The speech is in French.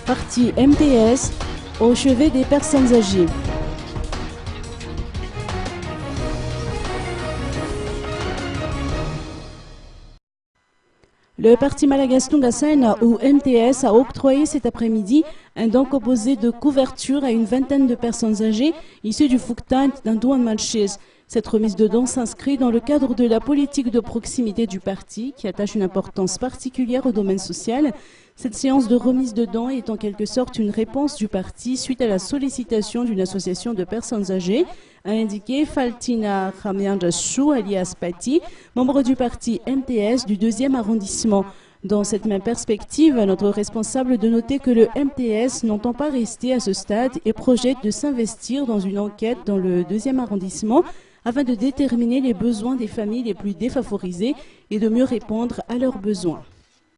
Parti MTS, au chevet des personnes âgées. Le parti Malagasy Tungasaina, ou MTS, a octroyé cet après-midi un don composé de couverture à une vingtaine de personnes âgées issues du Fuktan d'Andouan Manchis. Cette remise de dons s'inscrit dans le cadre de la politique de proximité du parti, qui attache une importance particulière au domaine social. Cette séance de remise de dons est en quelque sorte une réponse du parti suite à la sollicitation d'une association de personnes âgées, a indiqué Faltina Khamianjashu alias Pati, membre du parti MTS du 2e arrondissement. Dans cette même perspective, notre responsable de noter que le MTS n'entend pas rester à ce stade et projette de s'investir dans une enquête dans le 2e arrondissement afin de déterminer les besoins des familles les plus défavorisées et de mieux répondre à leurs besoins.